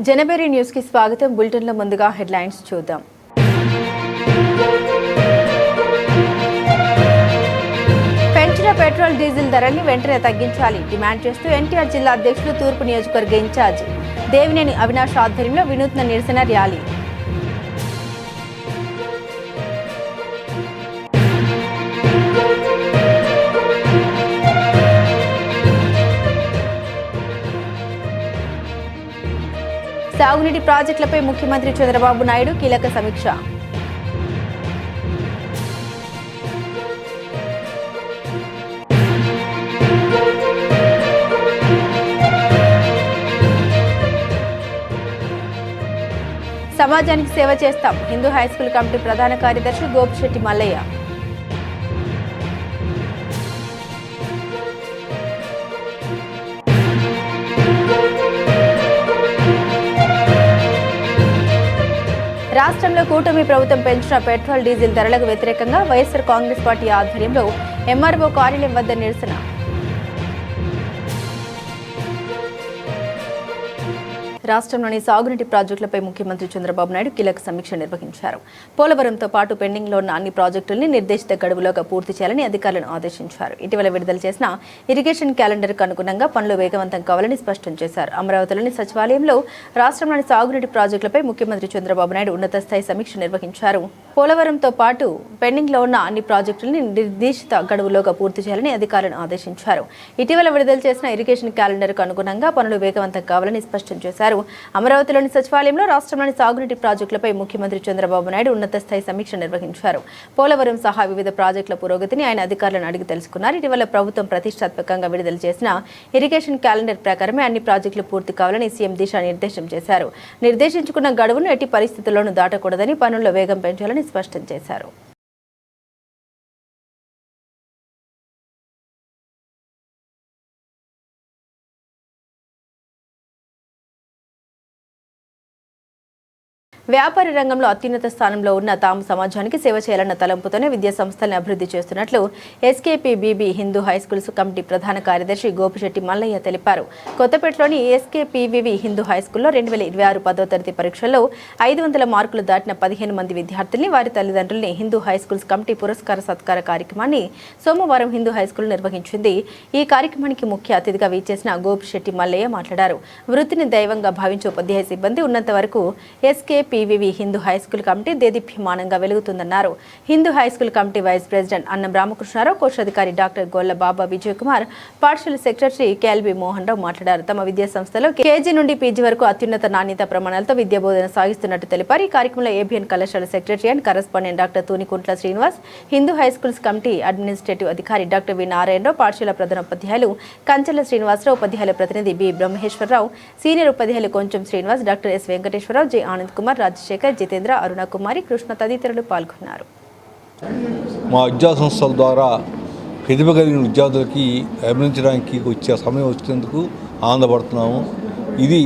జనబేరి news కి స్వాగతం. Bulletin లో ముందుగా హెడ్లైన్స్ చూద్దాం. పెంచిన పెట్రోల్ డీజిల్ ధరల్ని వెంటనే తగ్గించాలి డిమాండ్ చేస్తూ ఎన్టీఆర్ జిల్లా అధ్యక్షులు తూర్పు నియోజకవర్గ ఇన్ఛార్జ్ దేవినేని అవినాష్ ఆధ్వర్యంలో వినూత్న నిరసన ర్యాలీ. సాగునీటి ప్రాజెక్టులపై ముఖ్యమంత్రి చంద్రబాబు నాయుడు కీలక సమీక్ష. సమాజానికి సేవ చేస్తాం హిందూ హైస్కూల్ కమిటీ ప్రధాన కార్యదర్శి గోపిశెట్టి మల్లయ్య. రాష్ట్రంలో కూటమి ప్రభుత్వం పెంచిన పెట్రోల్ డీజిల్ ధరలకు వ్యతిరేకంగా వైఎస్ఆర్ కాంగ్రెస్ పార్టీ ఆధ్వర్యంలో ఎంఆర్ఓ కార్యాలయం వద్ద నిరసన. రాష్ట్రంలోని సాగునీటి ప్రాజెక్టులపై ముఖ్యమంత్రి చంద్రబాబు నాయుడు కీలక సమీక్ష నిర్వహించారు. పోలవరంతో పాటు పెండింగ్లో ఉన్న అన్ని ప్రాజెక్టుల్ని నిర్దేశిత గడువులోగా పూర్తి చేయాలని అధికారులను ఆదేశించారు. ఇటీవల విడుదల చేసిన ఇరిగేషన్ క్యాలెండర్కు అనుగుణంగా పనులు వేగవంతం కావాలని స్పష్టం చేశారు. అమరావతిలోని సచివాలయంలో రాష్ట్రంలోని సాగునీటి ప్రాజెక్టులపై ముఖ్యమంత్రి చంద్రబాబు నాయుడు ఉన్నత స్థాయి సమీక్ష నిర్వహించారు. పోలవరంతో పాటు పెండింగ్లో ఉన్న అన్ని ప్రాజెక్టులని నిర్దేశిత గడువులోగా పూర్తి చేయాలని అధికారులను ఆదేశించారు. ఇటీవల విడుదల చేసిన ఇరిగేషన్ క్యాలెండర్కు అనుగుణంగా పనులు వేగవంతం కావాలని స్పష్టం చేశారు. అమరావతిలోని సచివాలయంలో రాష్ట్రంలోని సాగునీటి ప్రాజెక్టులపై ముఖ్యమంత్రి చంద్రబాబు నాయుడు ఉన్నత స్థాయి సమీక్ష నిర్వహించారు. పోలవరం సహా వివిధ ప్రాజెక్టుల పురోగతిని ఆయన అధికారులను అడిగి తెలుసుకున్నారు. ఇటీవల ప్రభుత్వం ప్రతిష్టాత్మకంగా విడుదల చేసిన ఇరిగేషన్ క్యాలెండర్ ప్రకారమే అన్ని ప్రాజెక్టులు పూర్తి కావాలని సీఎం దిశానిర్దేశం చేశారు. నిర్దేశించుకున్న గడువును ఎట్టి పరిస్థితుల్లోనూ దాటకూడదని పనుల్లో వేగం పెంచాలని స్పష్టం చేశారు. వ్యాపార రంగంలో అత్యున్నత స్థానంలో ఉన్న తాము సమాజానికి సేవ చేయాలన్న తలంపుతోనే విద్యా సంస్థలను అభివృద్ధి చేస్తున్నట్లు ఎస్కేపీబీబీ హిందూ హైస్కూల్స్ కమిటీ ప్రధాన కార్యదర్శి గోపిశెట్టి మల్లయ్య తెలిపారు. కొత్తపేటలోని ఎస్కేపీబీబీ హిందూ హైస్కూల్లో 2026 10వ తరగతి పరీక్షల్లో 500 మార్కులు దాటిన 15 మంది విద్యార్థుల్ని వారి తల్లిదండ్రుల్ని హిందూ హైస్కూల్స్ కమిటీ పురస్కార సత్కార కార్యక్రమాన్ని సోమవారం హిందూ హైస్కూల్ నిర్వహించింది. ఈ కార్యక్రమానికి ముఖ్య అతిథిగా వీచేసిన గోపిశెట్టి మల్లయ్య మాట్లాడారు. వృత్తిని దైవంగా భావించే ఉపాధ్యాయ సిబ్బంది ఉన్నంత వరకు ఎస్కేపీవీవీ హిందూ హైస్కూల్ కమిటీ దేదీప్యమానంగా వెలుగుతుందన్నారు. Hindu high school committee vice president Annam Ramakrishnarao, కోశాధికారి డాక్టర్ గోల్ల బాబా విజయ్ కుమార్, పాఠశాల సెక్రటరీ కేఎల్బి మోహన్ రావు మాట్లాడారు. తమ విద్యా సంస్థలో కేజీ నుండి పీజీ వరకు అత్యున్నత నాణ్యత ప్రమాణాలతో విద్యా బోధన సాగిస్తున్నట్టు తెలిపారు. ఈ కార్యక్రమంలో ఏబిఎన్ కళాశాల secretary and correspondent doctor Thunikuntla Srinivas, Hindu high schools committee administrative అధికారి డాక్టర్ వి నారాయణరావు, పాఠశాల ప్రధాన ఉపాధ్యాయులు కంచెల శ్రీనివాసరావు, ఉపాధ్యాయుల ప్రతినిధి బి బ్రహ్మేశ్వరరావు, సీనియర్ ఉపాధ్యాయులు కొంచెం Srinivas, doctor S Venkateswararao, J Anand Kumar, Rajasekhar, Jitendra, Aruna Kumari, Krishna తదితరులు పాల్గొన్నారు. మా విద్యా సంస్థల ద్వారా ప్రతిభ కలిగిన విద్యార్థులకి అభినందించడానికి వచ్చే సమయం వచ్చేందుకు ఆనందపడుతున్నాము. ఇది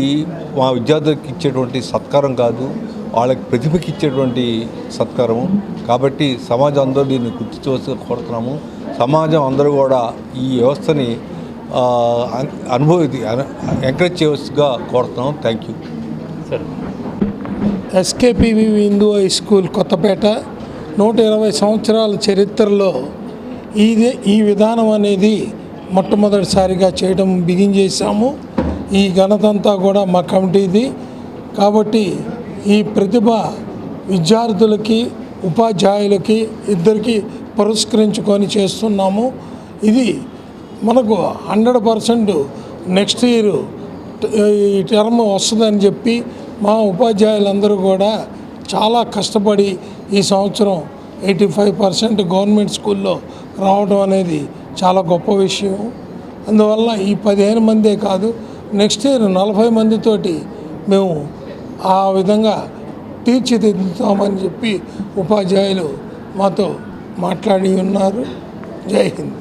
మా విద్యార్థులకి ఇచ్చేటువంటి సత్కారం కాదు, వాళ్ళకి ప్రతిభకి ఇచ్చేటువంటి సత్కారము. కాబట్టి సమాజం అందరూ దీన్ని గుర్తించవలసి కోరుతున్నాము. సమాజం అందరూ కూడా ఈ వ్యవస్థని ఎంకరేజ్ చేయవలసిగా కోరుతున్నాము. Thank you. సరే. ఎస్కేపీవీ హిందూ హై స్కూల్ కొత్తపేట 120 సంవత్సరాల చరిత్రలో ఈ విధానం అనేది మొట్టమొదటిసారిగా చేయడం బిగిన్ చేశాము. ఈ ఘనత అంతా కూడా మా కమిటీది. కాబట్టి ఈ ప్రతిభ విద్యార్థులకి ఉపాధ్యాయులకి ఇద్దరికి పురస్కరించుకొని చేస్తున్నాము. ఇది మనకు 100% నెక్స్ట్ ఇయర్ ఈ టర్మ్ వస్తుందని చెప్పి మా ఉపాధ్యాయులందరూ కూడా చాలా కష్టపడి ఈ సంవత్సరం 85% గవర్నమెంట్ స్కూల్లో రావడం అనేది చాలా గొప్ప విషయం. అందువల్ల ఈ 15 మందే కాదు, నెక్స్ట్ ఇయర్ 40 మందితోటి మేము ఆ విధంగా తీర్చిదిద్దుతామని చెప్పి ఉపాధ్యాయులు మాతో మాట్లాడి ఉన్నారు. జై Hind.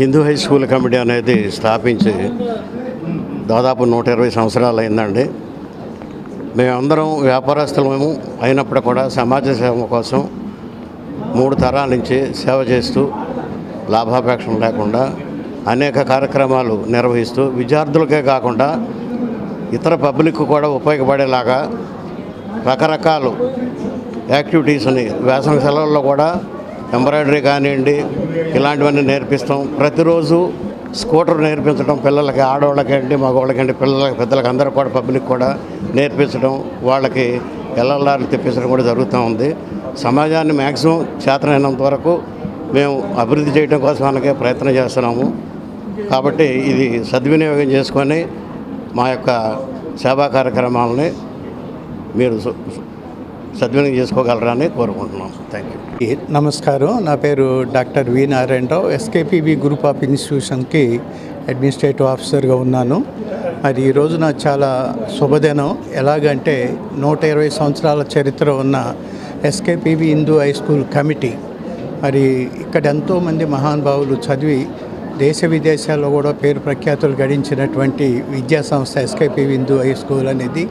Hindu high school committee అనేది స్థాపించి దాదాపు 120 సంవత్సరాలు అయిందండి. మేమందరం వ్యాపారస్తులము అయినప్పుడు కూడా సమాజ సేవ కోసం 3 తరాల నుంచి సేవ చేస్తూ లాభాపేక్షం లేకుండా అనేక కార్యక్రమాలు నిర్వహిస్తూ విద్యార్థులకే కాకుండా ఇతర పబ్లిక్ కూడా ఉపయోగపడేలాగా రకరకాల యాక్టివిటీస్ని వేసవి సెలవుల్లో కూడా ఎంబ్రాయిడరీ కానివ్వండి ఇలాంటివన్నీ నేర్పిస్తాం. ప్రతిరోజు స్కూటర్ నేర్పించడం పిల్లలకి, ఆడవాళ్ళకండి మగవాళ్ళకండి, పిల్లలకి పెద్దలకి అందరూ కూడా పబ్లిక్ కూడా నేర్పించడం, వాళ్ళకి ఎల్లలారు తెప్పించడం కూడా జరుగుతూ ఉంది. సమాజాన్ని మ్యాక్సిమం చేతనైనంత వరకు మేము అభివృద్ధి చేయడం కోసం మనకే ప్రయత్నం చేస్తున్నాము. కాబట్టి ఇది సద్వినియోగం చేసుకొని మా యొక్క సేవా కార్యక్రమాలని మీరు సద్వినియోగం చేసుకోగలరని కోరుకుంటున్నాం. Thank you. నమస్కారం, నా పేరు doctor V Narayanarao. SKPB group of ఇన్స్టిట్యూషన్కి అడ్మినిస్ట్రేటివ్ ఆఫీసర్గా ఉన్నాను. మరి ఈ రోజున చాలా శుభదినం. ఎలాగంటే 120 సంవత్సరాల చరిత్ర ఉన్న ఎస్కేపీబీ హిందూ హై స్కూల్ కమిటీ, మరి ఇక్కడ ఎంతోమంది మహానుభావులు చదివి దేశ విదేశాల్లో కూడా పేరు ప్రఖ్యాతులు గడించినటువంటి విద్యా సంస్థ ఎస్కేపీబీ హిందూ హై స్కూల్ అనేది.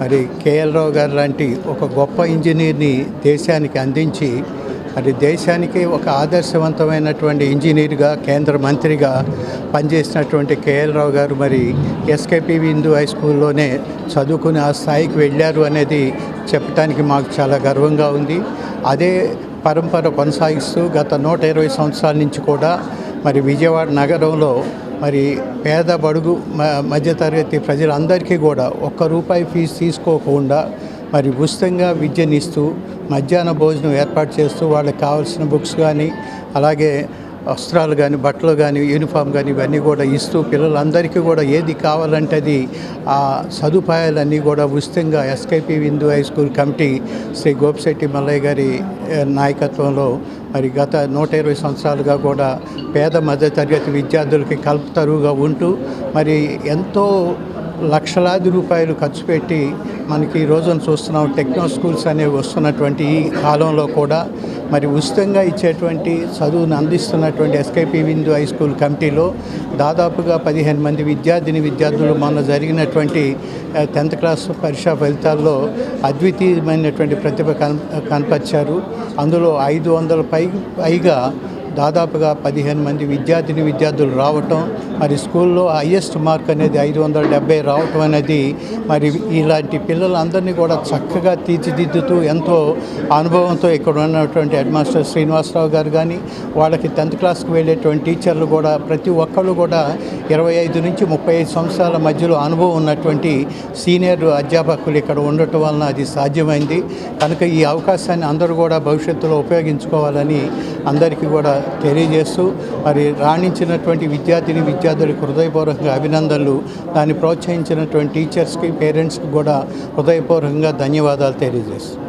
మరి కేఎల్ రావు గారు లాంటి ఒక గొప్ప ఇంజనీర్ని దేశానికి అందించి, మరి దేశానికి ఒక ఆదర్శవంతమైనటువంటి ఇంజనీర్గా, కేంద్ర మంత్రిగా పనిచేసినటువంటి కేఎల్ రావు గారు మరి ఎస్కేపీబీ హిందూ హై స్కూల్లోనే చదువుకుని ఆ స్థాయికి వెళ్ళారు అనేది చెప్పడానికి మాకు చాలా గర్వంగా ఉంది. అదే పరంపర కొనసాగిస్తూ గత 120 సంవత్సరాల నుంచి కూడా మరి విజయవాడ నగరంలో మరి పేద బడుగు మధ్యతరగతి ప్రజలందరికీ కూడా ₹1 ఫీజు తీసుకోకుండా మరి ఉచితంగా విద్యనిస్తూ మధ్యాహ్న భోజనం ఏర్పాటు చేస్తూ వాళ్ళకి కావాల్సిన బుక్స్ కానీ, అలాగే వస్త్రాలు కానీ, బట్టలు కానీ, యూనిఫామ్ కానీ ఇవన్నీ కూడా ఇస్తూ పిల్లలందరికీ కూడా ఏది కావాలంటే అది ఆ సదుపాయాలన్నీ కూడా ఉచితంగా SKPB Hindu high school committee Shri Gopisetti Mallaiah గారి నాయకత్వంలో మరి గత 120 సంవత్సరాలుగా కూడా పేద మధ్యతరగతి విద్యార్థులకి కల్పతరువుగా ఉంటూ మరి ఎంతో లక్షలాది రూపాయలు ఖర్చు పెట్టి మనకి ఈ రోజున చూస్తున్నాం టెక్నో స్కూల్స్ అనేవి వస్తున్నటువంటి ఈ కాలంలో కూడా మరి ఉచితంగా ఇచ్చేటువంటి చదువును అందిస్తున్నటువంటి ఎస్కేపీబీ హిందూ హై స్కూల్ కమిటీలో దాదాపుగా 15 మంది విద్యార్థులు మొన్న జరిగినటువంటి 10th క్లాస్ పరీక్షా ఫలితాల్లో అద్వితీయమైనటువంటి ప్రతిభ కనపరిచారు. అందులో 500 పైగా దాదాపుగా 15 మంది విద్యార్థులు రావటం, మరి స్కూల్లో హైయెస్ట్ మార్క్ అనేది 570 రావటం అనేది మరి ఇలాంటి పిల్లలందరినీ కూడా చక్కగా తీర్చిదిద్దుతూ ఎంతో అనుభవంతో ఇక్కడ ఉన్నటువంటి హెడ్ మాస్టర్ శ్రీనివాసరావు గారు కానీ, వాళ్ళకి 10th క్లాస్కి వెళ్ళేటువంటి టీచర్లు కూడా ప్రతి ఒక్కళ్ళు కూడా 25 నుంచి 35 సంవత్సరాల మధ్యలో అనుభవం ఉన్నటువంటి సీనియర్ అధ్యాపకులు ఇక్కడ ఉండటం వలన అది సాధ్యమైంది. కనుక ఈ అవకాశాన్ని అందరూ కూడా భవిష్యత్తులో ఉపయోగించుకోవాలని అందరికీ కూడా తెలియజేస్తూ మరి రాణించినటువంటి విద్యార్థులకు హృదయపూర్వకంగా అభినందనలు. దాన్ని ప్రోత్సహించినటువంటి టీచర్స్కి, పేరెంట్స్కి కూడా హృదయపూర్వకంగా ధన్యవాదాలు తెలియజేస్తాను.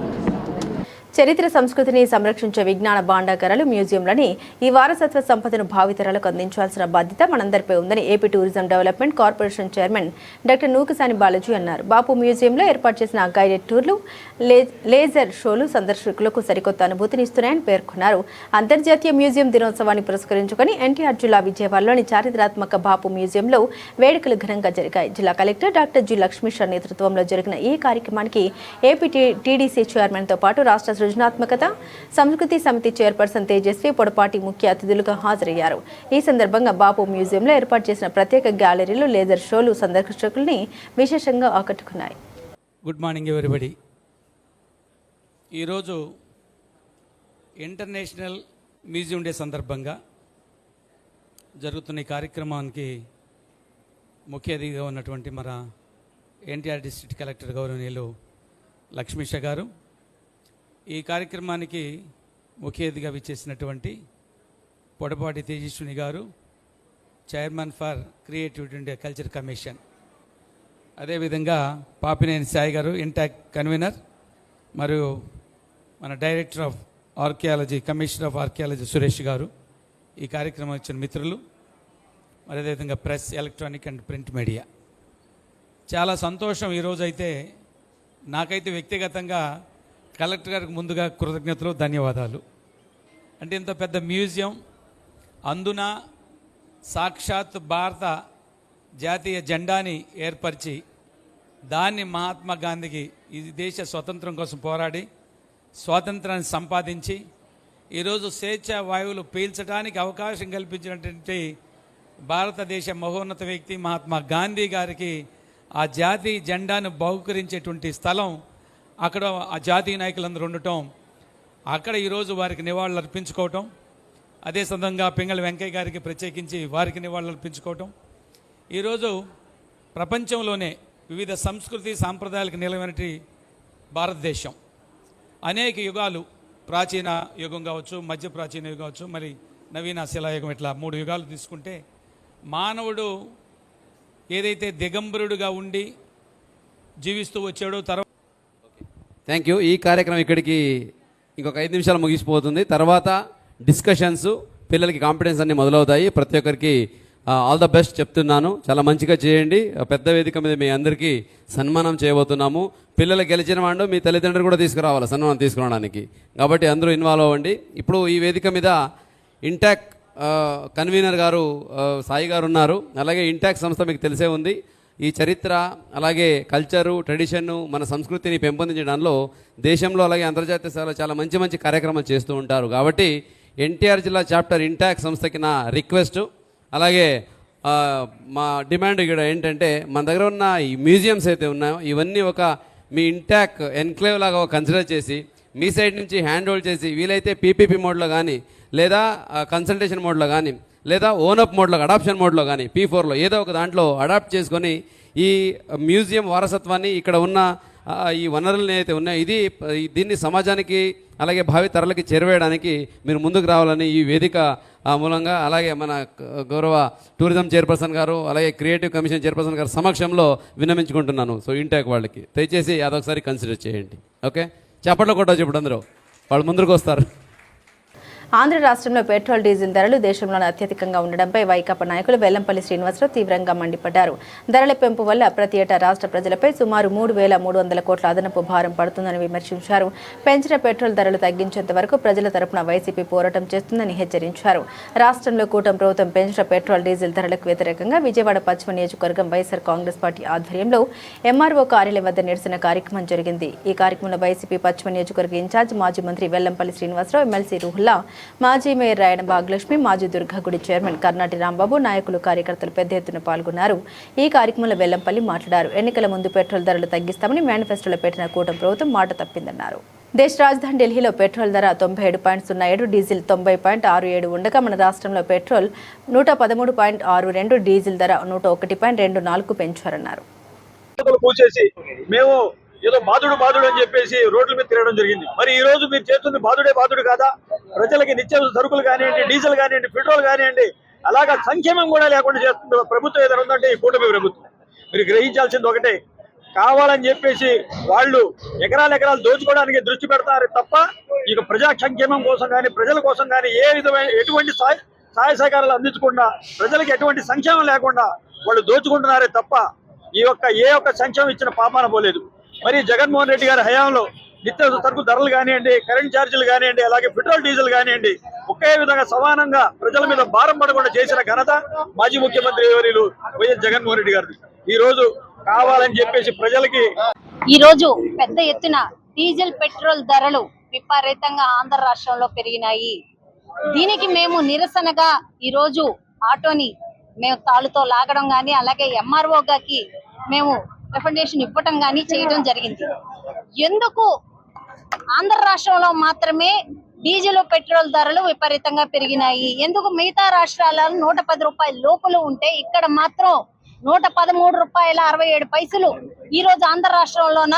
చరిత్ర సంస్కృతిని సంరక్షించే విజ్ఞాన భాండాగారాలు, మ్యూజియంలని ఈ వారసత్వ సంపదను భావితరాలకు అందించాల్సిన బాధ్యత మనందరిపై ఉందని AP tourism development corporation chairman doctor Nookasani Balaji అన్నారు. బాపు మ్యూజియంలో ఏర్పాటు చేసిన గైడెడ్ టూర్లు, లేజర్ షోలు సందర్శకులకు సరికొత్త అనుభూతినిస్తున్నాయని పేర్కొన్నారు. అంతర్జాతీయ మ్యూజియం దినోత్సవాన్ని పురస్కరించుకుని ఎన్టీఆర్ జిల్లా విజయవాడలోని చారిత్రాత్మక బాపు మ్యూజియంలో వేడుకలు ఘనంగా జరిగాయి. జిల్లా కలెక్టర్ డాక్టర్ జి లక్ష్మీశ్వర్ నేతృత్వంలో జరిగిన ఈ కార్యక్రమానికి ఏపీ టీడీసీ చైర్మన్తో పాటు రాష్ట్ర సృజనాత్మకత సంస్కృతి సమితి చైర్పర్సన్ తేజస్వి పొడపాటి ముఖ్య అతిథులుగా హాజరయ్యారు. ఈ సందర్భంగా బాపు మ్యూజియంలో ఏర్పాటు చేసిన ప్రత్యేక గ్యాలరీలు, లేజర్ షోలు సందర్శకుల్ని విశేషంగా ఆకట్టుకున్నాయి. Good morning everybody. ఈరోజు ఇంటర్నేషనల్ మ్యూజియం డే సందర్భంగా జరుగుతున్న ఈ కార్యక్రమానికి ముఖ్య అతిథిగా ఉన్నటువంటి మన ఎన్టీఆర్ డిస్ట్రిక్ట్ కలెక్టర్ గౌరవనీయులు లక్ష్మీష గారు, ఈ కార్యక్రమానికి ముఖ్య అతిథిగా విచ్చేసినటువంటి పొడపాటి తేజస్విని గారు, chairman for creativity and culture commission, అదేవిధంగా పాపినేని సాయి గారు ఇంటాక్ కన్వీనర్, మరియు మన director of archaeology, commissioner of archaeology Suresh గారు, ఈ కార్యక్రమం ఇచ్చిన మిత్రులు, మరి అదేవిధంగా press, electronic and print media. చాలా సంతోషం ఈరోజైతే. నాకైతే వ్యక్తిగతంగా కలెక్టర్ గారికి ముందుగా కృతజ్ఞతలు, ధన్యవాదాలు. అంటే ఇంత పెద్ద మ్యూజియం, అందున సాక్షాత్ భారత జాతీయ జెండాని ఏర్పరిచి దాన్ని మహాత్మా గాంధీకి ఈ దేశ స్వతంత్రం కోసం పోరాడి స్వాతంత్రాన్ని సంపాదించి ఈరోజు స్వేచ్ఛ వాయువులు పీల్చడానికి అవకాశం కల్పించినటువంటి భారతదేశ మహోన్నత వ్యక్తి మహాత్మా గాంధీ గారికి ఆ జాతి జెండాను బహుకరించేటువంటి స్థలం అక్కడ ఆ జాతీయ నాయకులందరూ ఉండటం, అక్కడ ఈరోజు వారికి నివాళులు అర్పించుకోవటం, అదే సందర్భంగా పింగళి వెంకయ్య గారికి ప్రత్యేకించి వారికి నివాళులు అర్పించుకోవటం, ఈరోజు ప్రపంచంలోనే వివిధ సంస్కృతి సాంప్రదాయాలకు నిలవైనటి భారతదేశం అనేక యుగాలు, ప్రాచీన యుగం కావచ్చు, మధ్య ప్రాచీన యుగం కావచ్చు, మరి నవీన శిలాయుగం, ఇట్లా 3 యుగాలు తీసుకుంటే మానవుడు ఏదైతే దిగంబరుడుగా ఉండి జీవిస్తూ వచ్చాడో తర్వాత థ్యాంక్ యూ. ఈ కార్యక్రమం ఇక్కడికి ఇంకొక 5 నిమిషాలు ముగిసిపోతుంది. తర్వాత డిస్కషన్స్, పిల్లలకి కాంపిటెన్స్ అన్నీ మొదలవుతాయి. ప్రతి ఒక్కరికి ఆల్ ద బెస్ట్ చెప్తున్నాను. చాలా మంచిగా చేయండి. పెద్ద వేదిక మీద మీ అందరికీ సన్మానం చేయబోతున్నాము. పిల్లలు గెలిచిన వాళ్ళు మీ తల్లిదండ్రులు కూడా తీసుకురావాలి సన్మానం తీసుకురావడానికి. కాబట్టి అందరూ ఇన్వాల్వ్ అవ్వండి. ఇప్పుడు ఈ వేదిక మీద ఇంటాక్ కన్వీనర్ గారు సాయి గారు ఉన్నారు. అలాగే ఇంటాక్ సంస్థ మీకు తెలిసే ఉంది. ఈ చరిత్ర, అలాగే కల్చరు, ట్రెడిషన్ను, మన సంస్కృతిని పెంపొందించడంలో దేశంలో అలాగే అంతర్జాతీయ స్థాయిలో చాలా మంచి మంచి కార్యక్రమాలు చేస్తూ ఉంటారు. కాబట్టి ఎన్టీఆర్ జిల్లా చాప్టర్ ఇంటాక్ సంస్థకి నా రిక్వెస్ట్, అలాగే మా డిమాండ్ ఇక్కడ ఏంటంటే, మన దగ్గర ఉన్న ఈ మ్యూజియంస్ అయితే ఉన్నాయో ఇవన్నీ ఒక మీ ఇంటాక్ ఎన్క్లేవ్ లాగా కన్సిడర్ చేసి మీ సైడ్ నుంచి హ్యాండ్ హోల్డ్ చేసి, వీలైతే పీపీపీ మోడ్లో కానీ, లేదా కన్సల్టేషన్ మోడ్లో కానీ, లేదా ఓనప్ మోడ్లో, అడాప్షన్ మోడ్లో కానీ, P4లో ఏదో ఒక దాంట్లో అడాప్ట్ చేసుకొని ఈ మ్యూజియం వారసత్వాన్ని, ఇక్కడ ఉన్న ఈ వనరులని అయితే ఉన్నాయో దీన్ని సమాజానికి అలాగే భావి తరాలకి చేరవేయడానికి మీరు ముందుకు రావాలని ఈ వేదిక మూలంగా, అలాగే మన గౌరవ టూరిజం చైర్పర్సన్ గారు, అలాగే క్రియేటివ్ కమిషన్ చైర్పర్సన్ గారు సమక్షంలో విన్నమించుకుంటున్నాను. సో ఇంటాక్ వాళ్ళకి దయచేసి అదొకసారి కన్సిడర్ చేయండి. ఓకే, చప్పట్లో కొట్టవచ్చు ఇప్పుడు అందరూ, వాళ్ళు ముందుకు వస్తారు. ఆంధ్ర రాష్ట్రంలో పెట్రోల్, డీజిల్ ధరలు దేశంలోనే అత్యధికంగా ఉండడంపై వైకాపా నాయకులు వెల్లంపల్లి శ్రీనివాసరావు తీవ్రంగా మండిపడ్డారు. ధరల పెంపు వల్ల ప్రతి ఏటా రాష్ట్ర ప్రజలపై సుమారు 3,300 కోట్ల అదనపు భారం పడుతుందని విమర్శించారు. పెంచిన పెట్రోల్ ధరలు తగ్గించేంత వరకు ప్రజల తరపున వైసీపీ పోరాటం చేస్తుందని హెచ్చరించారు. రాష్ట్రంలో కూటమి ప్రభుత్వం పెంచిన పెట్రోల్, డీజిల్ ధరలకు వ్యతిరేకంగా విజయవాడ పశ్చిమ నియోజకవర్గం వైఎస్ఆర్ కాంగ్రెస్ పార్టీ ఆధ్వర్యంలో ఎంఆర్ఓ కార్యాలయం వద్ద నిరసన కార్యక్రమం జరిగింది. ఈ కార్యక్రమంలో వైసీపీ పశ్చిమ నియోజకవర్గ ఇన్ఛార్జ్ మాజీ మంత్రి వెల్లంపల్లి శ్రీనివాసరావు, ఎమ్మెల్సీ రుహుల్లా, మాజీ మేయర్ రాయన భాగ్యలక్ష్మి, మాజీ దుర్గాగుడి చైర్మన్ కర్నాటి రాంబాబు, నాయకులు, కార్యకర్తలు పెద్ద ఎత్తున పాల్గొన్నారు. ఈ కార్యక్రమంలో వెల్లంపల్లి మాట్లాడారు. ఎన్నికల ముందు పెట్రోల్ ధరలు తగ్గిస్తామని మేనిఫెస్టోలో పెట్టిన కూటమి ప్రభుత్వం మాట తప్పిందన్నారు. దేశ రాజధాని ఢిల్లీలో పెట్రోల్ ధర 97.07, డీజిల్ 90.67 ఉండగా మన రాష్ట్రంలో పెట్రోల్ 113.62, డీజిల్ ధర 101.24 పెంచారన్నారు. ఏదో బాధుడు అని చెప్పేసి రోడ్ల మీద తిరగడం జరిగింది. మరి ఈ రోజు మీరు చేస్తుంది బాధుడు కాదా? ప్రజలకి నిత్యావసర సరుకులు కానివ్వండి, డీజిల్ కానివ్వండి, పెట్రోల్ కానివ్వండి, అలాగా సంక్షేమం కూడా లేకుండా చేస్తుంది ప్రభుత్వం ఏదైనా ఉందంటే ఈ కూటమి ప్రభుత్వం. మీరు గ్రహించాల్సింది ఒకటే, కావాలని చెప్పేసి వాళ్ళు ఎకరాలు దోచుకోవడానికి దృష్టి పెడతారు తప్ప ఇక ప్రజా సంక్షేమం కోసం కానీ, ప్రజల కోసం కానీ ఎటువంటి సహాయ సహకారాలు అందించకుండా, ప్రజలకు ఎటువంటి సంక్షేమం లేకుండా వాళ్ళు దోచుకుంటున్నారే తప్ప ఏ ఒక్క సంక్షేమం ఇచ్చిన పాపాన పోలేదు. మరి జగన్మోహన్ రెడ్డి గారి హయాంలో నిత్యావసర సరుకు ధరలు కానివ్వండి, కరెంట్ ఛార్జీలు కానివ్వండి, అలాగే పెట్రోల్, డీజిల్ కానివ్వండి, ఒకే విధంగా సమానంగా ప్రజల మీద భారం పడకుండా చేసిన ఘనత మాజీ ముఖ్యమంత్రి వర్యులు వైఎస్ జగన్మోహన్ రెడ్డి గారిది. ఈ రోజు కావాలని చెప్పేసి ప్రజలకి ఈ రోజు పెద్ద ఎత్తున డీజిల్, పెట్రోల్ ధరలు విపరీతంగా ఆంధ్ర రాష్ట్రంలో పెరిగినాయి. దీనికి మేము నిరసనగా ఈ రోజు ఆటోని మేము తాళుతో లాగడం కానీ, అలాగే ఎంఆర్ఓ గారికి మేము రికమెండేషన్ ఇవ్వటం కానీ చేయడం జరిగింది. ఎందుకు ఆంధ్ర రాష్ట్రంలో మాత్రమే డీజిల్, పెట్రోల్ ధరలు విపరీతంగా పెరిగినాయి? ఎందుకు మిగతా రాష్ట్రాలలో 110 రూపాయల లోపల ఉంటే ఇక్కడ మాత్రం 113 రూపాయల 67 పైసలు ఈ రోజు ఆంధ్ర రాష్ట్రంలోన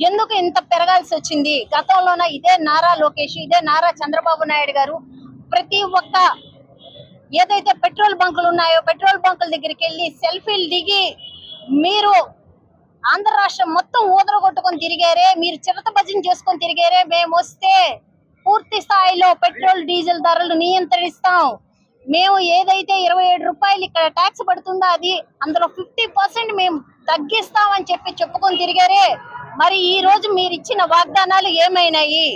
ఎందుకు ఇంత పెరగాల్సి వచ్చింది? గతంలోన ఇదే నారా లోకేష్, ఇదే నారా చంద్రబాబు నాయుడు గారు ప్రతి ఒక్క ఏదైతే పెట్రోల్ బంకులు ఉన్నాయో పెట్రోల్ బంకుల దగ్గరికి వెళ్ళి సెల్ఫీలు దిగి మీరు ఆంధ్ర రాష్ట్రం మొత్తం ఊదరగొట్టుకొని తిరిగారే, మీరు చిరత భజన చేసుకొని తిరిగారే. మేము వస్తే పూర్తి స్థాయిలో పెట్రోల్, డీజిల్ ధరలు నియంత్రిస్తాం. మేము ఏదైతే 27 రూపాయలు ఇక్కడ ట్యాక్స్ పడుతుందో అది అందులో 50% మేము తగ్గిస్తామని చెప్పుకొని తిరిగారే. మరి ఈ రోజు మీరు ఇచ్చిన వాగ్దానాలు ఏమైనాయి?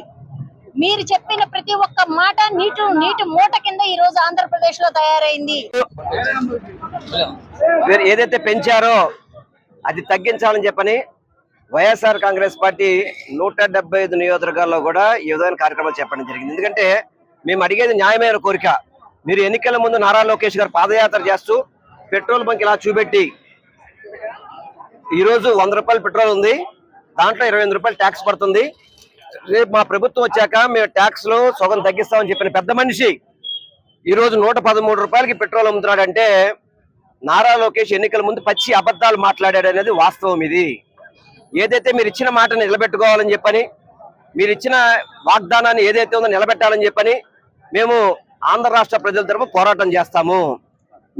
మీరు చెప్పిన ప్రతి ఒక్క మాట నీటి మూట కింద ఈ రోజు ఆంధ్రప్రదేశ్ లో తయారైంది. ఏదైతే పెంచారో అది తగ్గించాలని చెప్పని వైఎస్ఆర్ కాంగ్రెస్ పార్టీ 175 నియోజకవర్గాల్లో కూడా ఈ విధమైన కార్యక్రమాలు చేపట్టడం జరిగింది. ఎందుకంటే మేము అడిగేది న్యాయమైన కోరిక. మీరు ఎన్నికల ముందు నారా లోకేష్ గారు పాదయాత్ర చేస్తూ పెట్రోల్ బంక్ ఇలా చూపెట్టి ఈరోజు 100 రూపాయలు పెట్రోల్ ఉంది, దాంట్లో 28 రూపాయలు ట్యాక్స్ పడుతుంది. రేపు మా ప్రభుత్వం వచ్చాక మేము ట్యాక్స్ లో సగం తగ్గిస్తామని చెప్పిన పెద్ద మనిషి ఈరోజు 113 రూపాయలకి పెట్రోల్ అమ్ముతున్నాడంటే నారా లోకేష్ ఎన్నికల ముందు పచ్చి అబద్ధాలు మాట్లాడాడు అనేది వాస్తవం. ఇది ఏదైతే మీరు ఇచ్చిన మాటను నిలబెట్టుకోవాలని చెప్పని, మీరు ఇచ్చిన వాగ్దానాన్ని ఏదైతే ఉందో నిలబెట్టాలని చెప్పని మేము ఆంధ్ర రాష్ట్ర ప్రజల తరఫున పోరాటం చేస్తాము.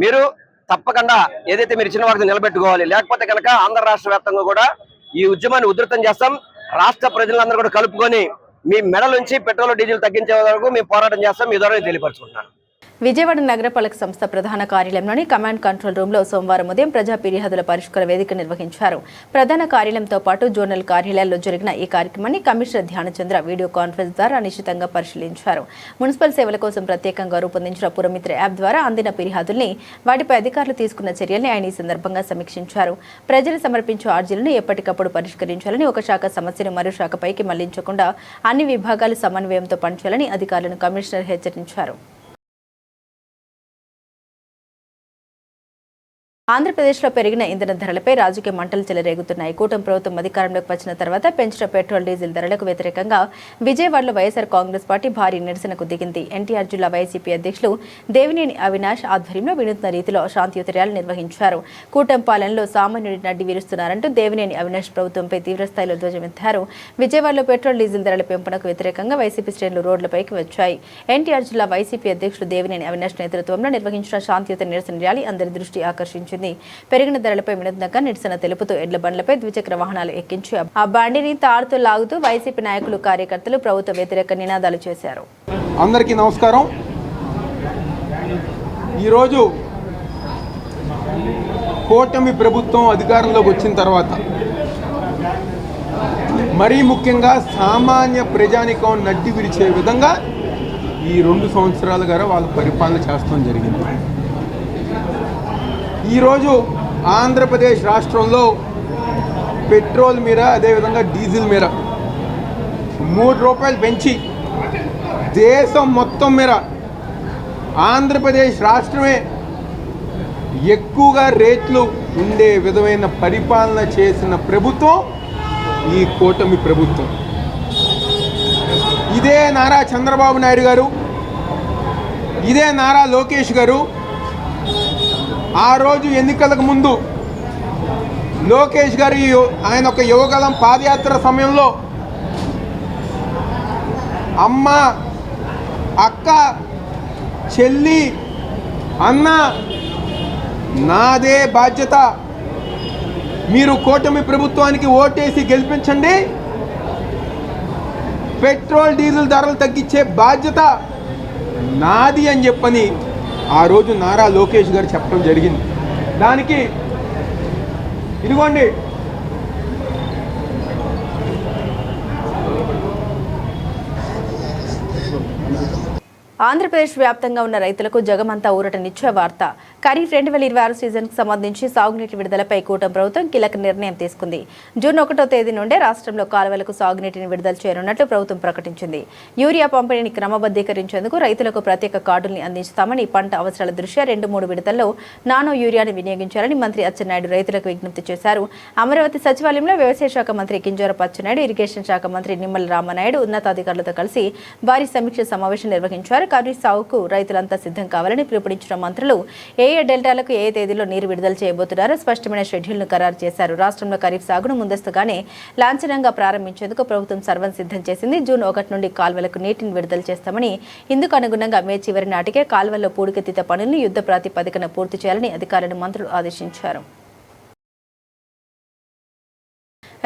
మీరు తప్పకుండా ఏదైతే మీరు ఇచ్చిన వాటిని నిలబెట్టుకోవాలి, లేకపోతే కనుక ఆంధ్ర రాష్ట్ర వ్యాప్తంగా కూడా ఈ ఉద్యమాన్ని ఉధృతం చేస్తాం. రాష్ట్ర ప్రజలందరూ కూడా కలుపుకొని మీ మెడల నుంచి పెట్రోల్ డీజిల్ తగ్గించే వరకు మేము పోరాటం చేస్తాం. ఈ ద్వారా తెలియపరుచుకుంటున్నాను. విజయవాడ నగరపాలక సంస్థ ప్రధాన కార్యాలయంలోని కమాండ్ కంట్రోల్ రూమ్ లో సోమవారం ఉదయం ప్రజా ఫిర్యాదుల పరిష్కార వేదిక నిర్వహించారు. ప్రధాన కార్యాలయంతో పాటు జోనల్ కార్యాలయాల్లో జరిగిన ఈ కార్యక్రమాన్ని కమిషనర్ ధ్యానచంద్ర వీడియో కాన్ఫరెన్స్ ద్వారా నిశితంగా పరిశీలించారు. మున్సిపల్ సేవల కోసం ప్రత్యేకంగా రూపొందించిన పురమిత్ర యాప్ ద్వారా అందిన ఫిర్యాదుల్ని, వాటిపై అధికారులు తీసుకున్న చర్యల్ని ఆయన ఈ సందర్భంగా సమీక్షించారు. ప్రజలు సమర్పించే అర్జీలను ఎప్పటికప్పుడు పరిష్కరించాలని, ఒక శాఖ సమస్యను మరో శాఖపైకి మళ్లించకుండా అన్ని విభాగాలు సమన్వయంతో పనిచేయాలని అధికారులను కమిషనర్ హెచ్చరించారు. ఆంధ్రప్రదేశ్లో పెరిగిన ఇంధన ధరలపై రాజకీయ మంటలు చెలరేగుతున్నాయి. కూటమి ప్రభుత్వం అధికారంలోకి వచ్చిన తర్వాత పెంచిన పెట్రోల్ డీజిల్ ధరలకు వ్యతిరేకంగా విజయవాడలో వైఎస్ఆర్ కాంగ్రెస్ పార్టీ భారీ నిరసనకు దిగింది. ఎన్టీఆర్ జిల్లా వైసీపీ అధ్యక్షులు దేవినేని అవినాష్ ఆధ్వర్యంలో వినూత్న రీతిలో శాంతియుత ర్యాలీ నిర్వహించారు. కూటమి పాలనలో సామాన్యుడి నడ్డి విరుస్తున్నారంటూ దేవినేని అవినాష్ ప్రభుత్వంపై తీవ్రస్థాయిలో ధ్వజమెత్తారు. విజయవాడలో పెట్రోల్ డీజిల్ ధరల పెంపునకు వ్యతిరేకంగా వైసీపీ శ్రేణులు రోడ్లపైకి వచ్చాయి. ఎన్టీఆర్ జిల్లా వైసీపీ అధ్యక్షులు దేవినేని అవినాష్ నేతృత్వంలో నిర్వహించిన శాంతియుత నిరసన ర్యాలీ అందరి దృష్టి ఆకర్షించింది. పెరిగిన ధరలపై వినూత్నంగా నిరసన తెలుపుతూ ఎడ్ల బండ్లపై ద్విచక్ర వాహనాలు ఎక్కించి ఆ బండిని తాడుతూ లాగుతూ వైసీపీ నాయకులు, కార్యకర్తలు ప్రభుత్వ వ్యతిరేక నినాదాలు చేశారు. అందరికీ నమస్కారం. ఈరోజు కూటమి ప్రభుత్వం అధికారంలోకి వచ్చిన తర్వాత మరీ ముఖ్యంగా సామాన్య ప్రజానికం నడ్డి విరిచే విధంగా ఈ 2 సంవత్సరాలుగా వాళ్ళ పరిపాలన చేస్తాం జరిగింది. ఈరోజు ఆంధ్రప్రదేశ్ రాష్ట్రంలో పెట్రోల్ మీద, అదేవిధంగా డీజిల్ మీద 3 రూపాయలు పెంచి దేశం మొత్తం మీద ఆంధ్రప్రదేశ్ రాష్ట్రమే ఎక్కువగా రేట్లు ఉండే విధమైన పరిపాలన చేసిన ప్రభుత్వం ఈ కూటమి ప్రభుత్వం. ఇదే నారా చంద్రబాబు నాయుడు గారు, ఇదే నారా లోకేష్ గారు ఆ రోజు ఎన్నికలకు ముందు లోకేష్ గారు ఆయన ఒక యువగలం పాదయాత్ర సమయంలో అమ్మ, అక్క, చెల్లి, అన్న, నాదే బాధ్యత, మీరు కూటమి ప్రభుత్వానికి ఓటేసి గెలిపించండి, పెట్రోల్ డీజిల్ ధరలు తగ్గించే బాధ్యత నాది అని చెప్పని ఆ రోజు నారా లోకేష్ గారు చెప్పడం జరిగింది. దానికి ఇదిగోండి ఆంధ్రప్రదేశ్ వ్యాప్తంగా ఉన్న రైతులకు జగమంతా ఊరటనిచ్చే వార్త. ఖరీఫ్ 2026 సీజన్కు సంబంధించి సాగునీటి విడుదలపై కూటమి ప్రభుత్వం కీలక నిర్ణయం తీసుకుంది. జూన్ 1వ తేదీ నుండే రాష్ట్రంలో కాలువలకు సాగునీటిని విడుదల చేయనున్నట్లు ప్రభుత్వం ప్రకటించింది. యూరియా పంపిణీని క్రమబద్ధీకరించేందుకు రైతులకు ప్రత్యేక కార్డుల్ని అందిస్తామని, పంట అవసరాల దృష్ట్యా 2-3 విడతల్లో నానో యూరియాను వినియోగించాలని మంత్రి అచ్చెన్నాయుడు రైతులకు విజ్ఞప్తి చేశారు. అమరావతి సచివాలయంలో వ్యవసాయ శాఖ మంత్రి కింజరాపు అచ్చెన్నాయుడు, ఇరిగేషన్ శాఖ మంత్రి నిమ్మల రామనాయుడు ఉన్నతాధికారులతో కలిసి భారీ సమీక్ష సమావేశం నిర్వహించారు. ఖరీఫ్ సాగుకు రైతులంతా సిద్ధం కావాలని పిలుపునిచ్చిన మంత్రులు ఏ డెల్టాలకు ఏ తేదీలో నీరు విడుదల చేయబోతున్నారో స్పష్టమైన షెడ్యూల్ను ఖరారు చేశారు. రాష్ట్రంలో ఖరీఫ్ సాగును ముందస్తుగానే లాంఛనంగా ప్రారంభించేందుకు ప్రభుత్వం సర్వం సిద్ధం చేసింది. జూన్ 1 నుండి కాల్వలకు నీటిని విడుదల చేస్తామని, ఇందుకు అనుగుణంగా మే చివరి నాటికే కాల్వల్లో పూడికతీత పనులను యుద్ధ ప్రాతిపదికన పూర్తి చేయాలని అధికారులను మంత్రులు ఆదేశించారు.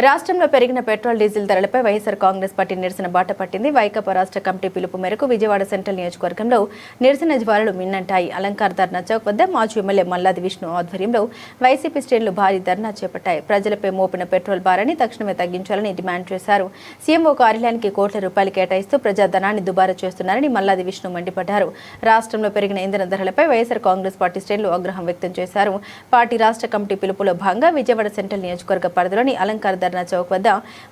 రాష్ట్రంలో పెరిగిన పెట్రోల్ డీజిల్ ధరలపై వైఎస్ఆర్ కాంగ్రెస్ పార్టీ నిరసన బాట పట్టింది. వైకాపా రాష్ట్ర కమిటీ పిలుపు మేరకు విజయవాడ సెంట్రల్ నియోజకవర్గంలో నిరసన జ్వాలలు మిన్నంటాయి. అలంకార్ ధర్నా చౌక్ వద్ద మాజీ ఎమ్మెల్యే మల్లాది విష్ణు ఆధ్వర్యంలో వైసీపీ శ్రేణులు భారీ ధర్నా చేపట్టాయి. ప్రజలపై మోపిన పెట్రోల్ భారాన్ని తక్షణమే తగ్గించాలని డిమాండ్ చేశారు. సీఎంఓ కార్యాలయానికి కోట్ల రూపాయలు కేటాయిస్తూ ప్రజాధనాన్ని దుబారా చేస్తున్నారని మల్లాది విష్ణు మండిపడ్డారు. రాష్ట్రంలో పెరిగిన ఇంధన ధరలపై వైఎస్ఆర్ కాంగ్రెస్ పార్టీ శ్రేణులు ఆగ్రహం వ్యక్తం చేశారు. పార్టీ రాష్ట్ర కమిటీ పిలుపులో భాగంగా విజయవాడ సెంట్రల్ నియోజకవర్గ పరిధిలోని అలంకార్ ధర్నా చౌక్ వద్ద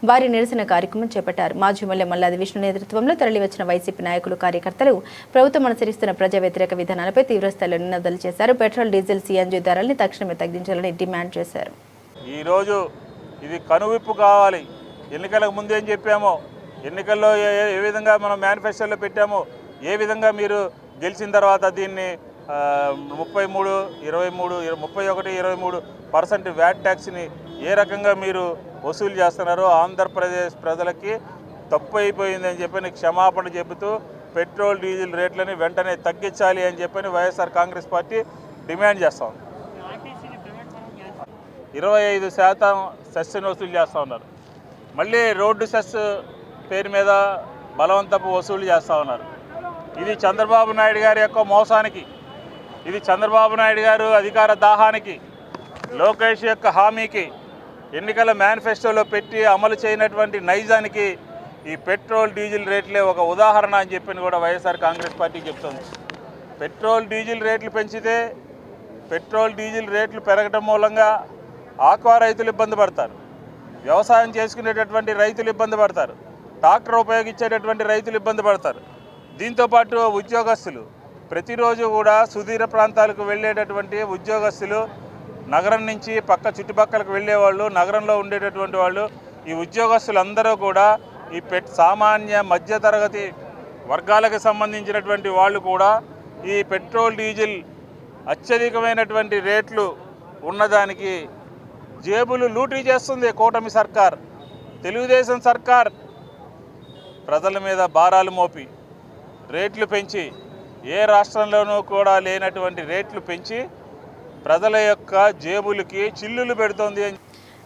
భారీ నిరసన కార్యక్రమం చేపట్టారు. మాజీ ఎమ్మెల్యే మల్లాది విష్ణు నేతృత్వంలో తరలివచ్చిన వైసీపీ నాయకులు, కార్యకర్తలు ప్రభుత్వం అనుసరిస్తున్న ప్రజా వ్యతిరేక విధానాలపై తీవ్రస్థాయిలో నినాదాలు చేశారు. పెట్రోల్, డీజిల్, సీఎన్జీ ధరల్ని తక్షణమే తగ్గించాలని డిమాండ్ చేశారు. ఈరోజు ఇది కనువిప్పు కావాలి. ఎన్నికలకు ముందేం చెప్పామో, ఎన్నికల్లో ఏ విధంగా మనం మేనిఫెస్టోలో పెట్టామో, ఏ విధంగా మీరు గెలిచిన తర్వాత దీన్ని 33, 23, 31, 23% వ్యాట్ ట్యాక్స్ని ఏ రకంగా మీరు వసూలు చేస్తున్నారో ఆంధ్రప్రదేశ్ ప్రజలకి తప్పు అయిపోయిందని చెప్పని క్షమాపణ చెబుతూ పెట్రోల్ డీజిల్ రేట్లని వెంటనే తగ్గించాలి అని చెప్పని వైఎస్ఆర్ కాంగ్రెస్ పార్టీ డిమాండ్ చేస్తాం. 25% సెస్ని వసూలు చేస్తూ ఉన్నారు. మళ్ళీ రోడ్డు సెస్ పేరు మీద బలవంతపు వసూలు చేస్తూ ఉన్నారు. ఇది చంద్రబాబు నాయుడు గారి యొక్క మోసానికి, ఇది చంద్రబాబు నాయుడు గారు అధికార దాహానికి, లోకేష్ యొక్క హామీకి, ఎన్నికల మేనిఫెస్టోలో పెట్టి అమలు చేయనటువంటి నైజానికి ఈ పెట్రోల్ డీజిల్ రేట్లే ఒక ఉదాహరణ అని చెప్పి కూడా వైఎస్ఆర్ కాంగ్రెస్ పార్టీ చెప్తుంది. పెట్రోల్ డీజిల్ రేట్లు పెంచితే పెట్రోల్ డీజిల్ రేట్లు పెరగడం మూలంగా ఆక్వా రైతులు ఇబ్బంది పడతారు, వ్యవసాయం చేసుకునేటటువంటి రైతులు ఇబ్బంది పడతారు, ట్రాక్టర్ ఉపయోగించేటటువంటి రైతులు ఇబ్బంది పడతారు. దీంతోపాటు ఉద్యోగస్తులు ప్రతిరోజు కూడా సుదూర ప్రాంతాలకు వెళ్ళేటటువంటి ఉద్యోగస్తులు, నగరం నుంచి పక్క చుట్టుపక్కలకు వెళ్ళేవాళ్ళు, నగరంలో ఉండేటటువంటి వాళ్ళు, ఈ ఉద్యోగస్తులందరూ కూడా ఈ సామాన్య మధ్యతరగతి వర్గాలకు సంబంధించినటువంటి వాళ్ళు కూడా ఈ పెట్రోల్ డీజిల్ అత్యధికమైనటువంటి రేట్లు ఉన్నదానికి జేబులు లూటీ చేస్తుంది కూటమి సర్కార్. తెలుగుదేశం సర్కార్ ప్రజల మీద భారాలు మోపి రేట్లు పెంచి, ఏ రాష్ట్రంలోనూ కూడా లేనటువంటి రేట్లు పెంచి ప్రజల యొక్క జేబులకి చిల్లులు పెడుతోంది.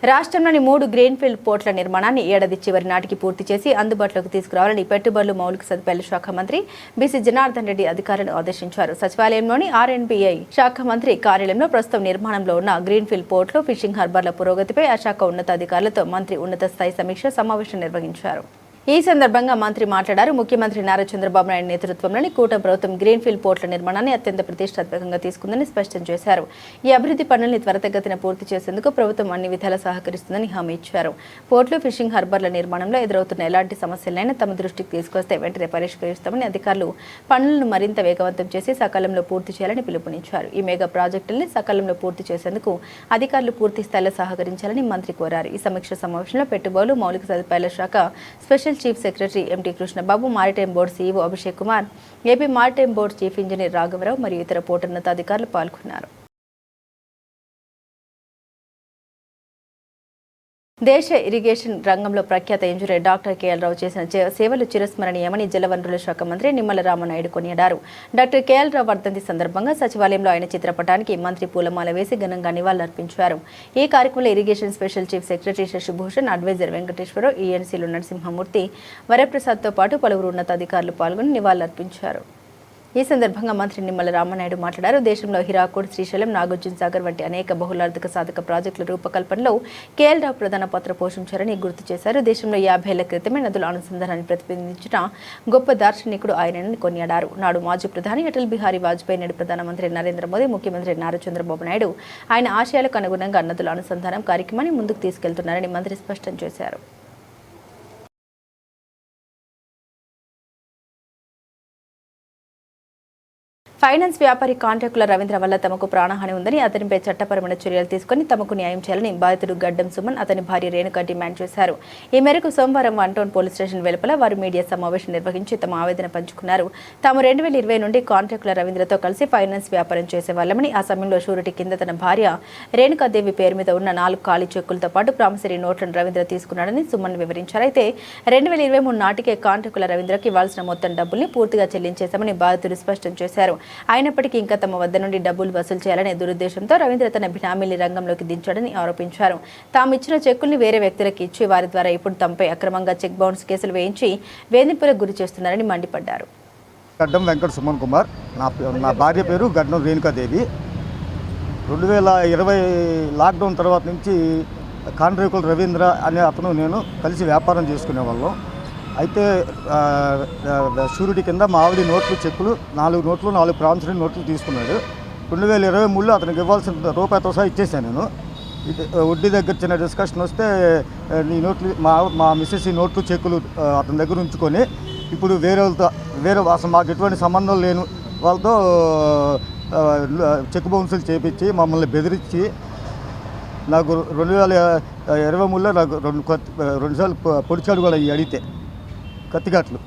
రాష్ట్రంలోని 3 గ్రీన్ఫీల్డ్ పోర్ట్ల నిర్మాణాన్ని ఏడాది చివరి నాటికి పూర్తి చేసి అందుబాటులోకి తీసుకురావాలని పెట్టుబడులు మౌలిక సదుపాయాల శాఖ మంత్రి బీసీ జనార్దన్ రెడ్డి అధికారులను ఆదేశించారు. సచివాలయంలోని ఆర్ఎండ్బీఐ శాఖ మంత్రి కార్యాలయంలో ప్రస్తుతం నిర్మాణంలో ఉన్న గ్రీన్ఫీల్డ్ పోర్టులో ఫిషింగ్ హార్బర్ల పురోగతిపై ఆ శాఖ ఉన్నతాధికారులతో మంత్రి ఉన్నత స్థాయి సమీక్ష సమావేశం నిర్వహించారు. ఈ సందర్భంగా మంత్రి మాట్లాడారు. ముఖ్యమంత్రి నారా చంద్రబాబు నాయుడు నేతృత్వంలోని కూటమి ప్రభుత్వం గ్రీన్ఫీల్డ్ పోర్టుల నిర్మాణాన్ని అత్యంత ప్రతిష్టాత్మకంగా తీసుకుందని స్పష్టం చేశారు. ఈ అభివృద్ధి పనుల్ని త్వరితగతిన పూర్తి చేసేందుకు ప్రభుత్వం అన్ని విధాలా సహకరిస్తుందని హామీ ఇచ్చారు. పోర్టులు, ఫిషింగ్ హార్బర్ల నిర్మాణంలో ఎదురవుతున్న ఎలాంటి సమస్యలైనా తమ దృష్టికి తీసుకొస్తే వెంటనే పరిష్కరిస్తామని అధికారులు పనులను మరింత వేగవంతం చేసి సకాలంలో పూర్తి చేయాలని పిలుపునిచ్చారు. ఈ మెగా ప్రాజెక్టుల్ని సకాలంలో పూర్తి చేసేందుకు అధికారులు పూర్తి స్థాయిలో సహకరించాలని మంత్రి కోరారు. ఈ సమీక్ష సమావేశంలో పెట్టుబడులు మౌలిక సదుపాయాల శాఖ special chief secretary empty Krishnababu, maritime board CEO Abhishek Kumar, AP maritime board chief engineer రాఘవరావు మరియు ఇతర పోర్టు ఉన్నతాధికారులు పాల్గొన్నారు. దేశ ఇరిగేషన్ రంగంలో ప్రఖ్యాత ఇంజనీర్ డాక్టర్ కేఎల్ రావు చేసిన సేవలు చిరస్మరణీయమని జలవనరుల శాఖ మంత్రి నిమ్మల రామనాయుడు కొనియాడారు. డాక్టర్ కేఎల్ రావు వర్ధంతి సందర్భంగా సచివాలయంలో ఆయన చిత్రపటానికి మంత్రి పూలమాల వేసి ఘనంగా నివాళులర్పించారు. ఈ కార్యక్రమంలో irrigation special chief secretary Sasibhushan, adviser Venkateswararao, ఈఎన్సీలు నరసింహమూర్తి, వరప్రసాద్తో పాటు పలువురు ఉన్నతాధికారులు పాల్గొని నివాళులర్పించారు. ఈ సందర్భంగా మంత్రి నిమ్మల రామనాయుడు మాట్లాడారు. దేశంలో హిరాకుడ్, శ్రీశైలం, నాగార్జున సాగర్ వంటి అనేక బహుళార్థక సాధక ప్రాజెక్టుల రూపకల్పనలో కేఎల్ రావు ప్రధాన పాత్ర పోషించారని గుర్తు చేశారు. దేశంలో 50 ఏళ్ల క్రితమే నదుల అనుసంధానాన్ని ప్రతిపాదించిన గొప్ప దార్శనికుడు ఆయనని కొనియాడారు. నాడు మాజీ ప్రధాని అటల్ బిహారీ వాజ్పేయి, నేడు ప్రధానమంత్రి నరేంద్ర మోదీ, ముఖ్యమంత్రి నారా చంద్రబాబు నాయుడు ఆయన ఆశయాలకు అనుగుణంగా నదుల అనుసంధానం కార్యక్రమాన్ని ముందుకు తీసుకెళ్తున్నారని మంత్రి స్పష్టం చేశారు. ఫైనాన్స్ వ్యాపారి కాంట్రాక్టుల రవీంద్ర వల్ల తమకు ప్రాణహాని ఉందని, అతనిపై చట్టపరమైన చర్యలు తీసుకుని తమకు న్యాయం చేయాలని బాధితుడు గడ్డం సుమన్, అతని భార్య రేణుక డిమాండ్ చేశారు. ఈ మేరకు సోమవారం 1 టౌన్ పోలీస్ స్టేషన్ వెలుపల వారు మీడియా సమావేశం నిర్వహించి తమ ఆవేదన పంచుకున్నారు. తాము 2020 నుండి కాంట్రాక్టుల రవీంద్రతో కలిసి ఫైనాన్స్ వ్యాపారం చేసేవాళ్లమని, ఆ సమయంలో షూరిటీ కింద తన భార్య రేణుకాదేవి పేరు మీద ఉన్న 4 ఖాళీ చెక్కులతో పాటు ప్రామిసరీ నోట్లను రవీంద్ర తీసుకున్నాడని సుమన్ వివరించారు. అయితే 2023 నాటికే కాంట్రాక్టుల రవీంద్రకి ఇవ్వాల్సిన మొత్తం డబ్బుల్ని పూర్తిగా చెల్లించేశామని బాధితుడు స్పష్టం చేశారు. అయినప్పటికీ ఇంకా తమ వద్ద నుండి డబ్బులు వసూలు చేయాలనే దురుద్దేశంతో రవీంద్ర తన బినామీల్ని రంగంలోకి దించాడని ఆరోపించారు. తాము ఇచ్చిన చెక్కుల్ని వేరే వ్యక్తులకు ఇచ్చి వారి ద్వారా ఇప్పుడు తమపై అక్రమంగా చెక్ బౌన్స్ కేసులు వేయించి వేధింపులకు గురి చేస్తున్నారని మండిపడ్డారు. గడ్డం వెంకట సుమన్ కుమార్, నా భార్య పేరు గడ్డం రేణుకాదేవి. 2020 లాక్డౌన్ తర్వాత నుంచి కాంట్రాక్టుల రవీంద్ర అనే అతను నేను కలిసి వ్యాపారం చేసుకునేవాళ్ళం. అయితే షూరిటీ కింద మా ఆవిడ నోట్లు, చెక్కులు 4 నోట్లు, 4 ప్రామిసరీ నోట్లు తీసుకున్నాడు. 2023లో అతనికి ఇవ్వాల్సిన రూపాయతో సహా ఇచ్చేసాను నేను. వడ్డీ దగ్గర చిన్న డిస్కషన్ వస్తే ఈ నోట్లు మా మిస్సెస్ ఈ నోట్లు, చెక్కులు అతని దగ్గర ఉంచుకొని ఇప్పుడు వేరే అసలు మాకు ఎటువంటి సంబంధం లేని వాళ్ళతో చెక్ బౌన్సులు చేపించి మమ్మల్ని బెదిరించి నాకు 2023లో నాకు రెండుసార్లు పొడిచాడు కూడా ఈ అడిగితే కత్తిఘాట్లు.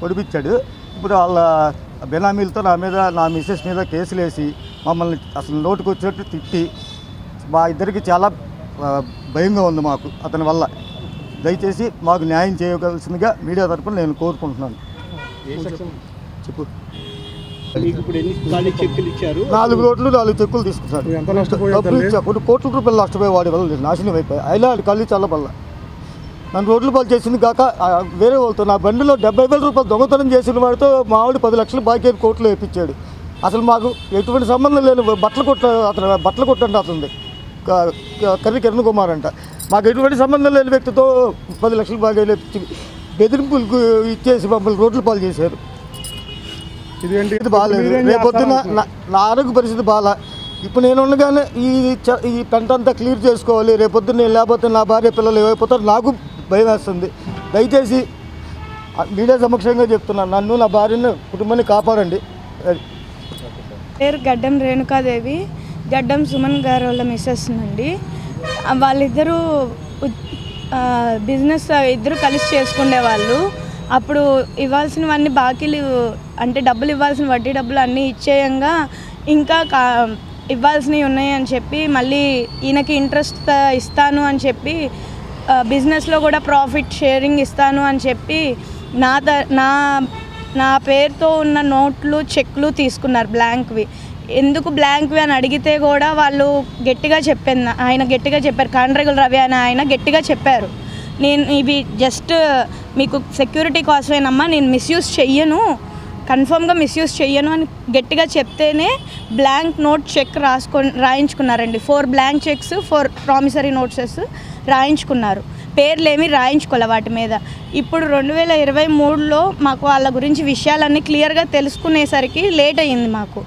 పొడిపించాడు. ఇప్పుడు వాళ్ళ బెనామీలతో నా మిస్సెస్ మీద కేసులు వేసి మమ్మల్ని అసలు నోటుకు వచ్చినట్టు తిట్టి మా ఇద్దరికి చాలా భయంగా ఉంది మాకు అతని వల్ల. దయచేసి మాకు న్యాయం చేయవలసిందిగా మీడియా తరఫున నేను కోరుకుంటున్నాను. చెప్పు. 4 రోడ్లు 4 చెక్కులు తీసుకున్నాడు. డబ్బులు ఇచ్చా కొన్ని కోట్ల రూపాయలు నష్టపోయి వాడి వల్ల నాశనం అయిపోయాయి. అయినా కళ్ళు చల్లబల్ల నన్ను రోడ్లు పాలు చేసింది కాక వేరే వాళ్ళతో నా బండిలో 70,000 రూపాయలు దొంగతనం చేసిన వాడితో మా ఆవిడ 10 లక్షలు బాకీ కోర్టులో వేయించాడు. అసలు మాకు ఎటువంటి సంబంధం లేని బట్టలు కొట్టండి అతనిది కర్రి కిరణ్ కుమార్ అంట. మాకు ఎటువంటి సంబంధం లేని వ్యక్తితో 10 లక్షలు బాకీ లేపించి బెదిరింపులకు ఇచ్చేసి మమ్మల్ని రోడ్లు పాలు చేశారు. ఇది బాగాలేదు. రేపొద్దున నా ఆరోగ్య పరిస్థితి బాగా. ఇప్పుడు నేను ఉండగానే ఈ పంట అంతా క్లియర్ చేసుకోవాలి. రేపొద్దున నేను లేకపోతే నా భార్య పిల్లలు ఏమైపోతారు నాకు భయం వేస్తుంది. దయచేసి మీడియా సమక్షంగా చెప్తున్నాను, నన్ను నా భార్యను కుటుంబాన్ని కాపాడండి. పేరు గడ్డం రేణుకాదేవి, గడ్డం సుమన్ గారు వాళ్ళ మిస్సెస్ అండి. వాళ్ళిద్దరూ బిజినెస్ ఇద్దరు కలిసి చేసుకునే వాళ్ళు. అప్పుడు ఇవ్వాల్సినవన్నీ బాకీలు అంటే డబ్బులు ఇవ్వాల్సిన వడ్డీ డబ్బులు అన్నీ ఇచ్చేయంగా ఇంకా ఇవ్వాల్సినవి ఉన్నాయి అని చెప్పి మళ్ళీ ఈయనకి ఇంట్రెస్ట్ ఇస్తాను అని చెప్పి బిజినెస్లో కూడా ప్రాఫిట్ షేరింగ్ ఇస్తాను అని చెప్పి నా పేరుతో ఉన్న నోట్లు చెక్లు తీసుకున్నారు బ్లాంక్వి. ఎందుకు బ్లాంక్వి అని అడిగితే కూడా వాళ్ళు గట్టిగా చెప్పారు. కాండ్రేగుల రవి అని ఆయన గట్టిగా చెప్పారు, నేను ఇవి జస్ట్ మీకు సెక్యూరిటీ కోసమేనమ్మా, నేను మిస్యూజ్ చెయ్యను, కన్ఫర్మ్గా మిస్యూజ్ చెయ్యను అని గట్టిగా చెప్తేనే బ్లాంక్ నోట్ చెక్ రాయించుకున్నారండి. 4 బ్లాంక్ చెక్స్ 4 ప్రామిసరీ నోట్సెస్ రాయించుకున్నారు. పేర్లేమీ రాయించుకోలే వాటి మీద. ఇప్పుడు 2023లో మాకు వాళ్ళ గురించి విషయాలన్నీ క్లియర్గా తెలుసుకునేసరికి లేట్ అయ్యింది మాకు.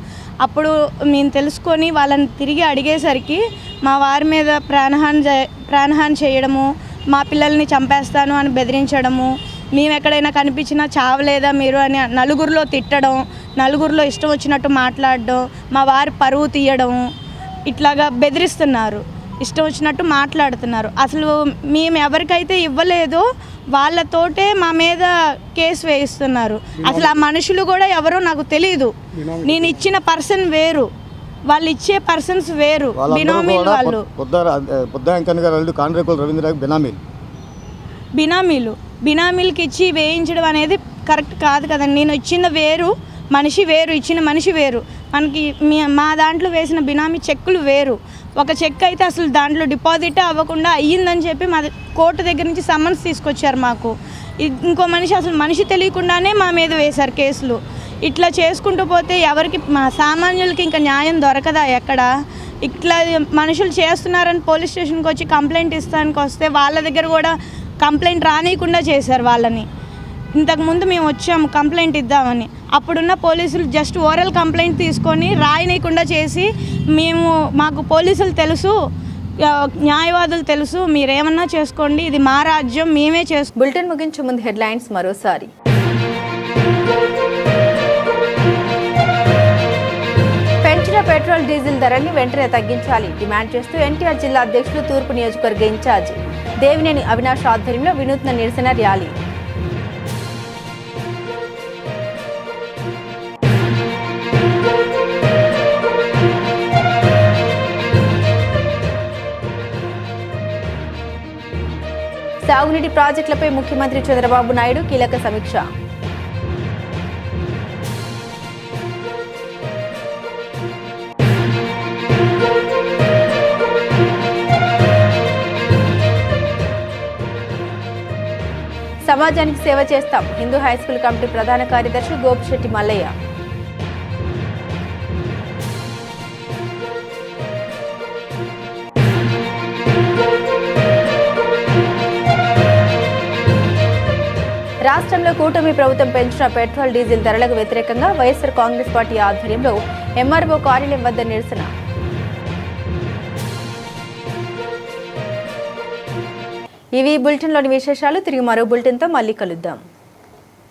అప్పుడు మేము తెలుసుకొని వాళ్ళని తిరిగి అడిగేసరికి మా వారి మీద ప్రాణహాని చేయడము, మా పిల్లల్ని చంపేస్తాను అని బెదిరించడము, మేము ఎక్కడైనా కనిపించినా చావలేదా మీరు అని నలుగురిలో తిట్టడం, నలుగురిలో ఇష్టం వచ్చినట్టు మాట్లాడడం, మా వారి పరువు తీయడం, ఇట్లాగా బెదిరిస్తున్నారు, ఇష్టం వచ్చినట్టు మాట్లాడుతున్నారు. అసలు మేము ఎవరికైతే ఇవ్వలేదో వాళ్ళతోటే మా మీద కేసు వేయిస్తున్నారు. అసలు ఆ మనుషులు కూడా ఎవరో నాకు తెలీదు. నేను ఇచ్చిన పర్సన్ వేరు, వాళ్ళు ఇచ్చే పర్సన్స్ వేరు, బినామీలు. వాళ్ళు బినామీలకి ఇచ్చి వేయించడం అనేది కరెక్ట్ కాదు కదండి. నేను ఇచ్చిన వేరు, మనిషి వేరు, ఇచ్చిన మనిషి వేరు. మనకి మా దాంట్లో వేసిన బినామీ చెక్కులు వేరు. ఒక చెక్ అయితే అసలు దాంట్లో డిపాజిట్ అవ్వకుండా అయ్యిందని చెప్పి మా కోర్టు దగ్గర నుంచి సమ్మన్స్ తీసుకొచ్చారు మాకు. ఇంకో మనిషి అసలు మనిషి తెలియకుండానే మా మీద వేశారు కేసులు. ఇట్లా చేసుకుంటూ పోతే ఎవరికి, మా సామాన్యులకి ఇంకా న్యాయం దొరకదా ఎక్కడ? ఇట్లా మనుషులు చేస్తున్నారని పోలీస్ స్టేషన్కి వచ్చి కంప్లైంట్ ఇస్తానికి వస్తే వాళ్ళ దగ్గర కూడా కంప్లైంట్ రానియకుండా చేశారు వాళ్ళని. ఇంతకుముందు మేము వచ్చాము కంప్లైంట్ ఇద్దామని, అప్పుడున్న పోలీసులు జస్ట్ ఓరల్ కంప్లైంట్ తీసుకొని రాయనీయకుండా చేసి, మాకు పోలీసులు తెలుసు, న్యాయవాదులు తెలుసు, మీరేమన్నా చేసుకోండి, ఇది మా రాజ్యం, మేమే చేసుకో. బులెటిన్ ముగించే ముందు హెడ్లైన్స్ మరోసారి. పెంచిన పెట్రోల్ డీజిల్ ధరల్ని వెంటనే తగ్గించాలి డిమాండ్ చేస్తూ ఎన్టీఆర్ జిల్లా అధ్యక్షులు తూర్పు నియోజకవర్గ ఇన్ఛార్జ్ దేవినేని అవినాష్ ఆధ్వర్యంలో వినూత్న నిరసన ర్యాలీ. సాగునీటి ప్రాజెక్టులపై ముఖ్యమంత్రి చంద్రబాబు నాయుడు కీలక సమీక్ష. సమాజానికి సేవ చేస్తాం హిందూ హైస్కూల్ కమిటీ ప్రధాన కార్యదర్శి గోపిశెట్టి మల్లయ్య. రాష్ట్రంలో కూటమి ప్రభుత్వం పెంచిన పెట్రోల్ డీజిల్ ధరలకు వ్యతిరేకంగా వైఎస్ఆర్ కాంగ్రెస్ పార్టీ ఆధ్వర్యంలో ఎంఆర్ఓ కార్యాలయం వద్ద నిరసన. ఇవి బులెటిన్లోని విశేషాలు. తిరిగి మరో బులెటిన్తో మళ్ళీ కలుద్దాం.